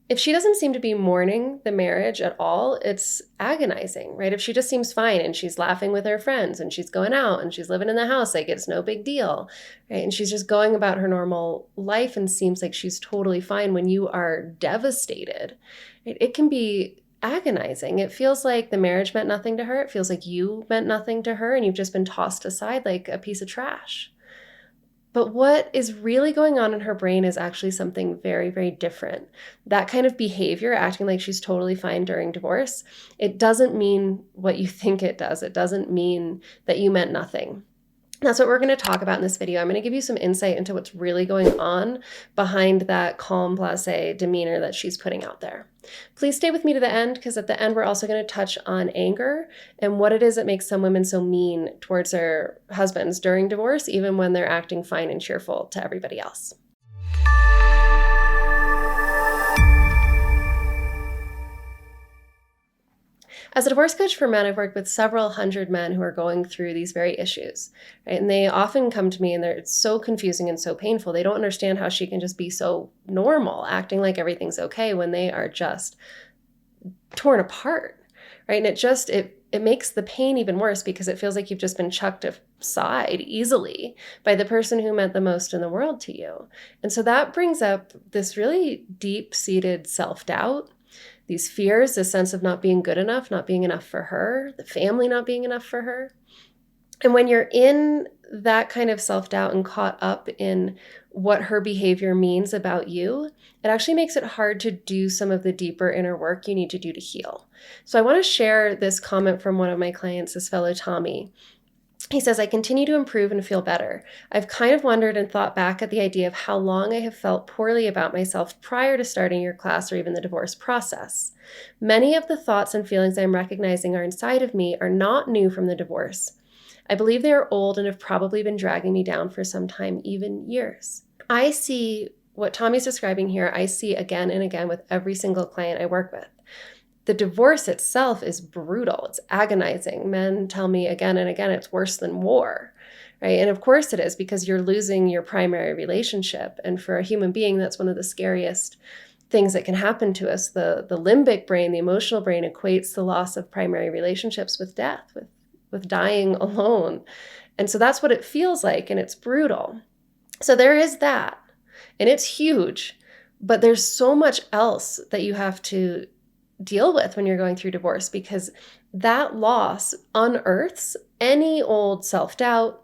if she doesn't seem to be mourning the marriage at all, it's agonizing, right? If she just seems fine and she's laughing with her friends and she's going out and she's living in the house like it's no big deal, right? And she's just going about her normal life and seems like she's totally fine when you are devastated, right? It can be agonizing. It feels like the marriage meant nothing to her. It feels like you meant nothing to her and you've just been tossed aside like a piece of trash. But what is really going on in her brain is actually something very, very different. That kind of behavior, acting like she's totally fine during divorce, it doesn't mean what you think it does. It doesn't mean that you meant nothing. That's what we're going to talk about in this video. I'm going to give you some insight into what's really going on behind that calm, blasé demeanor that she's putting out there. Please stay with me to the end, because at the end, we're also going to touch on anger and what it is that makes some women so mean towards their husbands during divorce, even when they're acting fine and cheerful to everybody else. As a divorce coach for men, I've worked with several hundred men who are going through these very issues, right? And they often come to me and it's so confusing and so painful. They don't understand how she can just be so normal, acting like everything's okay when they are just torn apart, right? And it makes the pain even worse because it feels like you've just been chucked aside easily by the person who meant the most in the world to you. And so that brings up this really deep-seated self-doubt, these fears, this sense of not being good enough, not being enough for her, the family not being enough for her. And when you're in that kind of self-doubt and caught up in what her behavior means about you, it actually makes it hard to do some of the deeper inner work you need to do to heal. So I want to share this comment from one of my clients, this fellow Tommy. He says, I continue to improve and feel better. I've kind of wondered and thought back at the idea of how long I have felt poorly about myself prior to starting your class or even the divorce process. Many of the thoughts and feelings I'm recognizing are inside of me are not new from the divorce. I believe they are old and have probably been dragging me down for some time, even years. I see what Tommy's describing here, I see again and again with every single client I work with. The divorce itself is brutal. It's agonizing. Men tell me again and again it's worse than war, right? And of course it is, because you're losing your primary relationship. And for a human being, that's one of the scariest things that can happen to us. The limbic brain, the emotional brain, equates the loss of primary relationships with death, with dying alone. And so that's what it feels like, and it's brutal. So there is that, and it's huge, but there's so much else that you have to deal with when you're going through divorce, because that loss unearths any old self-doubt,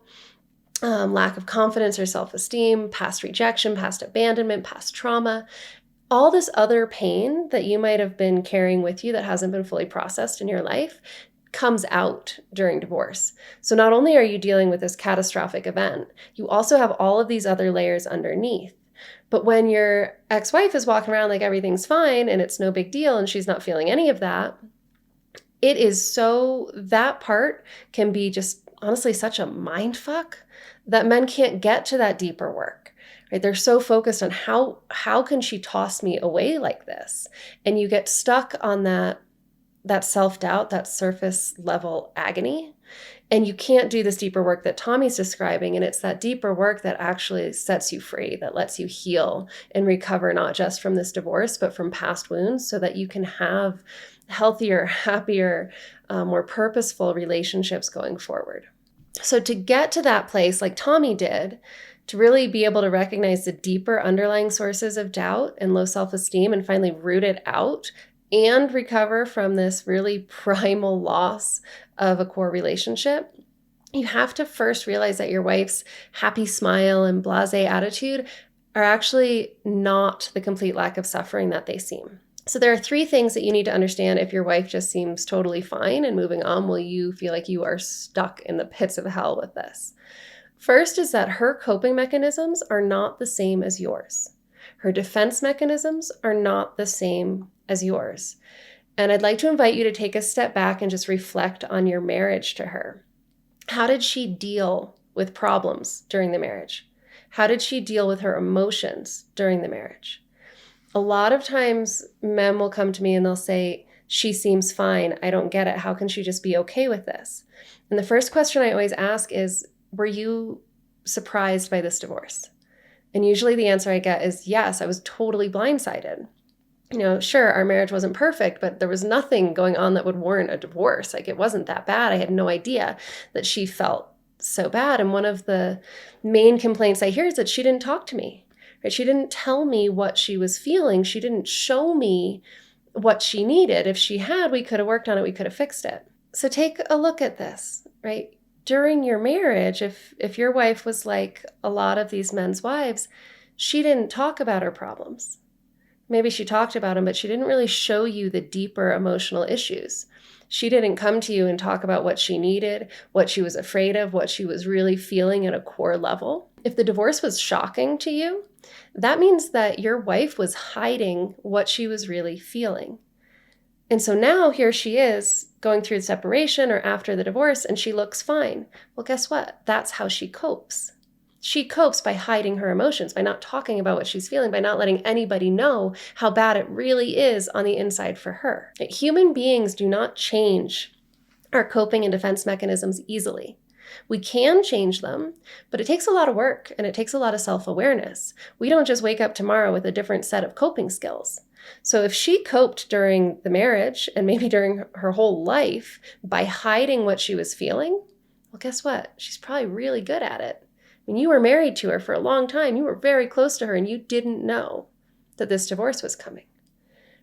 lack of confidence or self-esteem, past rejection, past abandonment, past trauma, all this other pain that you might have been carrying with you that hasn't been fully processed in your life comes out during divorce. So not only are you dealing with this catastrophic event, you also have all of these other layers underneath. But when your ex-wife is walking around like everything's fine and it's no big deal and she's not feeling any of that, that part can be just honestly such a mind fuck that men can't get to that deeper work, right? They're so focused on how can she toss me away like this? And you get stuck on that self-doubt, that surface level agony. And you can't do this deeper work that Tommy's describing. And it's that deeper work that actually sets you free, that lets you heal and recover, not just from this divorce, but from past wounds, so that you can have healthier, happier, more purposeful relationships going forward. So to get to that place like Tommy did, to really be able to recognize the deeper underlying sources of doubt and low self-esteem and finally root it out and recover from this really primal loss of a core relationship, you have to first realize that your wife's happy smile and blasé attitude are actually not the complete lack of suffering that they seem. So there are 3 things that you need to understand if your wife just seems totally fine and moving on while you feel like you are stuck in the pits of hell with this. First is that her coping mechanisms are not the same as yours. Her defense mechanisms are not the same as yours. And I'd like to invite you to take a step back and just reflect on your marriage to her. How did she deal with problems during the marriage? How did she deal with her emotions during the marriage? A lot of times men will come to me and they'll say, she seems fine. I don't get it. How can she just be okay with this? And the first question I always ask is, were you surprised by this divorce? And usually the answer I get is yes, I was totally blindsided. Sure, our marriage wasn't perfect, but there was nothing going on that would warrant a divorce. Like, it wasn't that bad. I had no idea that she felt so bad. And one of the main complaints I hear is that she didn't talk to me, right? She didn't tell me what she was feeling. She didn't show me what she needed. If she had, we could have worked on it. We could have fixed it. So take a look at this, right? During your marriage, if your wife was like a lot of these men's wives, she didn't talk about her problems. Maybe she talked about them, but she didn't really show you the deeper emotional issues. She didn't come to you and talk about what she needed, what she was afraid of, what she was really feeling at a core level. If the divorce was shocking to you, that means that your wife was hiding what she was really feeling. And so now here she is going through the separation or after the divorce, and she looks fine. Well, guess what? That's how she copes. She copes by hiding her emotions, by not talking about what she's feeling, by not letting anybody know how bad it really is on the inside for her. Human beings do not change our coping and defense mechanisms easily. We can change them, but it takes a lot of work and it takes a lot of self-awareness. We don't just wake up tomorrow with a different set of coping skills. So if she coped during the marriage and maybe during her whole life by hiding what she was feeling, well, guess what? She's probably really good at it. When you were married to her for a long time, you were very close to her and you didn't know that this divorce was coming.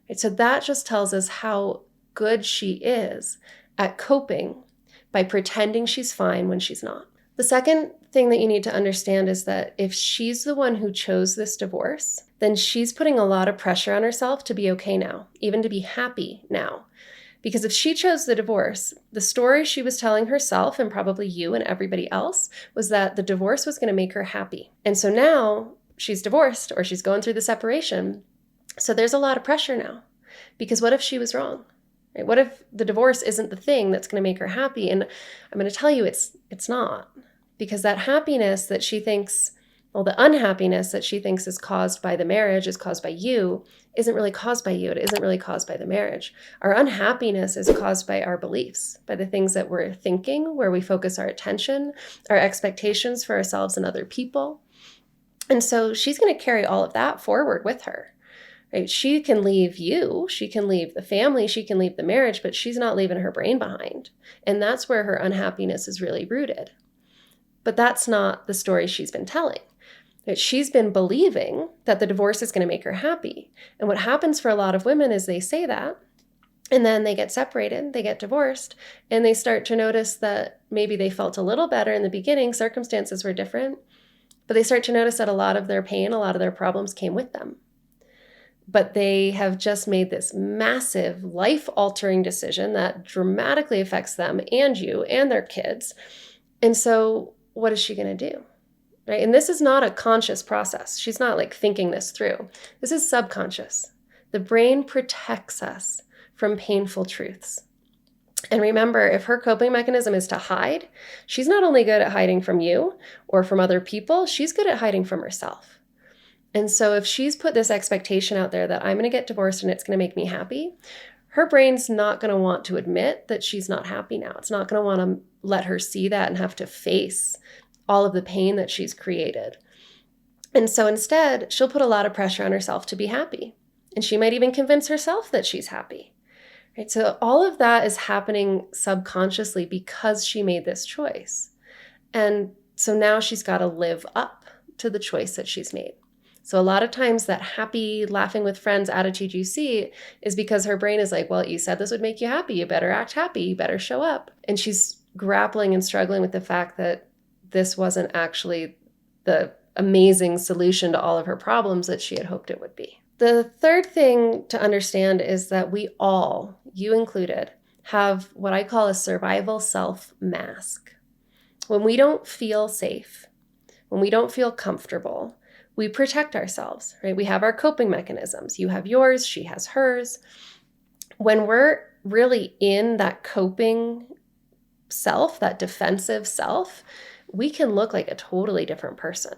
Right? So that just tells us how good she is at coping by pretending she's fine when she's not. The second thing that you need to understand is that if she's the one who chose this divorce, then she's putting a lot of pressure on herself to be okay now, even to be happy now. Because if she chose the divorce, the story she was telling herself and probably you and everybody else was that the divorce was going to make her happy. And so now she's divorced or she's going through the separation. So there's a lot of pressure now. Because what if she was wrong? Right? What if the divorce isn't the thing that's going to make her happy? And I'm going to tell you it's not. Because that happiness that she thinks, well, the unhappiness that she thinks is caused by the marriage, is caused by you, isn't really caused by you. It isn't really caused by the marriage. Our unhappiness is caused by our beliefs, by the things that we're thinking, where we focus our attention, our expectations for ourselves and other people. And so she's going to carry all of that forward with her. Right? She can leave you, she can leave the family, she can leave the marriage, but she's not leaving her brain behind. And that's where her unhappiness is really rooted. But that's not the story she's been telling. She's been believing that the divorce is going to make her happy. And what happens for a lot of women is they say that, and then they get separated, they get divorced, and they start to notice that maybe they felt a little better in the beginning, circumstances were different, but they start to notice that a lot of their pain, a lot of their problems came with them. But they have just made this massive life-altering decision that dramatically affects them and you and their kids. And so what is she going to do? Right? And this is not a conscious process. She's not like thinking this through. This is subconscious. The brain protects us from painful truths. And remember, if her coping mechanism is to hide, she's not only good at hiding from you or from other people, she's good at hiding from herself. And so if she's put this expectation out there that I'm going to get divorced and it's going to make me happy, her brain's not going to want to admit that she's not happy now. It's not going to want to let her see that and have to face all of the pain that she's created. And so instead, she'll put a lot of pressure on herself to be happy. And she might even convince herself that she's happy. Right? So all of that is happening subconsciously because she made this choice. And so now she's got to live up to the choice that she's made. So a lot of times that happy, laughing with friends attitude you see is because her brain is like, well, you said this would make you happy. You better act happy. You better show up. And she's grappling and struggling with the fact that this wasn't actually the amazing solution to all of her problems that she had hoped it would be. The third thing to understand is that we all, you included, have what I call a survival self mask. When we don't feel safe, when we don't feel comfortable, we protect ourselves, right? We have our coping mechanisms. You have yours, she has hers. When we're really in that coping self, that defensive self, we can look like a totally different person,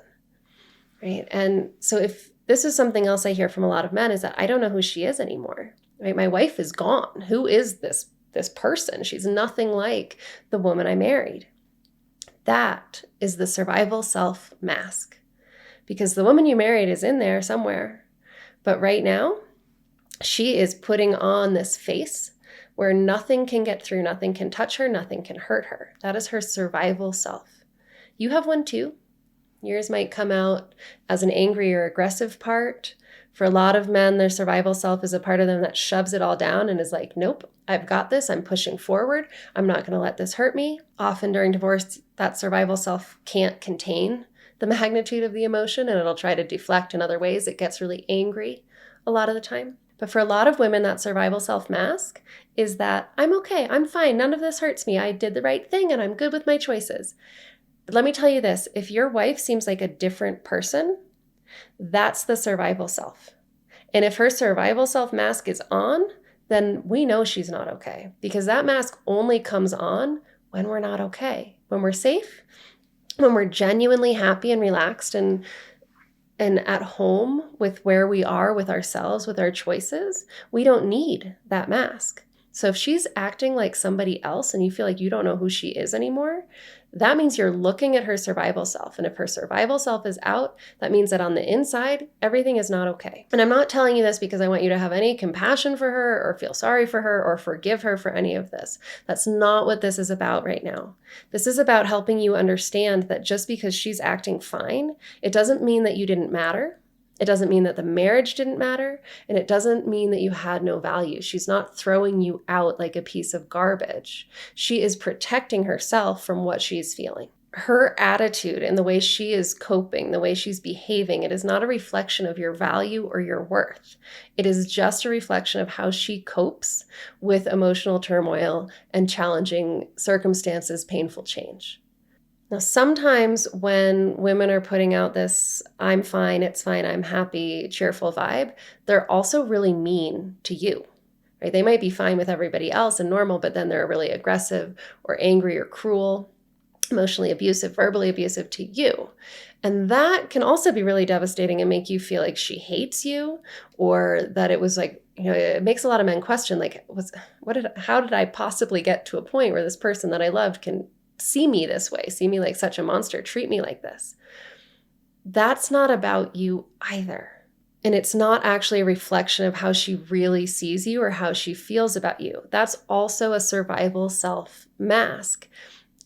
right? And so if this is something else I hear from a lot of men is that I don't know who she is anymore, right? My wife is gone. Who is this person? She's nothing like the woman I married. That is the survival self mask, because the woman you married is in there somewhere. But right now, She is putting on this face where nothing can get through, nothing can touch her, nothing can hurt her. That is her survival self. You have one too. Yours might come out as an angry or aggressive part. For a lot of men, their survival self is a part of them that shoves it all down and is like, nope, I've got this. I'm pushing forward. I'm not going to let this hurt me. Often during divorce, that survival self can't contain the magnitude of the emotion and it'll try to deflect in other ways. It gets really angry a lot of the time. But for a lot of women, that survival self mask is that I'm okay, I'm fine, none of this hurts me, I did the right thing and I'm good with my choices. But let me tell you this, if your wife seems like a different person, that's the survival self. And if her survival self mask is on, then we know she's not okay, because that mask only comes on when we're not okay. When we're safe, when we're genuinely happy and relaxed and at home with where we are with ourselves, with our choices, we don't need that mask. So if she's acting like somebody else and you feel like you don't know who she is anymore, that means you're looking at her survival self. And if her survival self is out, that means that on the inside, everything is not okay. And I'm not telling you this because I want you to have any compassion for her or feel sorry for her or forgive her for any of this. That's not what this is about right now. This is about helping you understand that just because she's acting fine, it doesn't mean that you didn't matter. It doesn't mean that the marriage didn't matter, and it doesn't mean that you had no value. She's not throwing you out like a piece of garbage. She is protecting herself from what she's feeling. Her attitude and the way she is coping, the way she's behaving, it is not a reflection of your value or your worth. It is just a reflection of how she copes with emotional turmoil and challenging circumstances, painful change. Now, sometimes when women are putting out this, I'm fine, it's fine, I'm happy, cheerful vibe, they're also really mean to you, right? They might be fine with everybody else and normal, but then they're really aggressive or angry or cruel, emotionally abusive, verbally abusive to you. And that can also be really devastating and make you feel like she hates you, or that it was like, it makes a lot of men question, like, how did I possibly get to a point where this person that I loved can see me this way, see me like such a monster, treat me like this? That's not about you either. And it's not actually a reflection of how she really sees you or how she feels about you. That's also a survival self mask.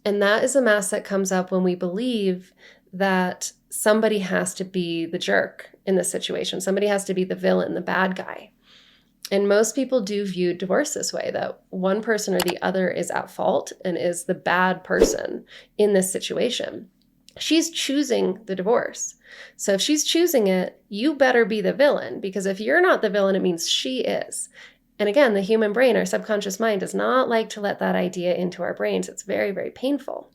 And that is a mask that comes up when we believe that somebody has to be the jerk in this situation. Somebody has to be the villain, the bad guy. And most people do view divorce this way, that one person or the other is at fault and is the bad person in this situation. She's choosing the divorce. So if she's choosing it, you better be the villain, because if you're not the villain, it means she is. And again, the human brain, our subconscious mind, does not like to let that idea into our brains. It's very, very painful.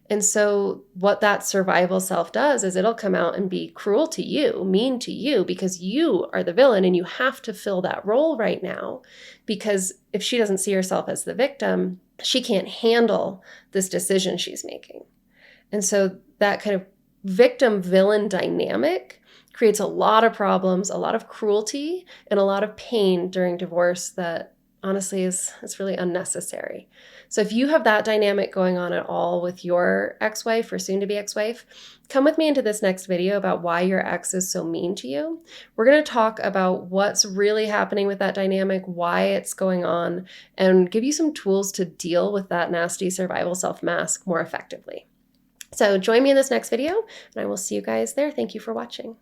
And so what that survival self does is it'll come out and be cruel to you, mean to you, because you are the villain and you have to fill that role right now. Because if she doesn't see herself as the victim, she can't handle this decision she's making. And so that kind of victim-villain dynamic creates a lot of problems, a lot of cruelty, and a lot of pain during divorce that honestly is really unnecessary. So if you have that dynamic going on at all with your ex-wife or soon-to-be ex-wife, come with me into this next video about why your ex is so mean to you. We're going to talk about what's really happening with that dynamic, why it's going on, and give you some tools to deal with that nasty survival self-mask more effectively. So join me in this next video, and I will see you guys there. Thank you for watching.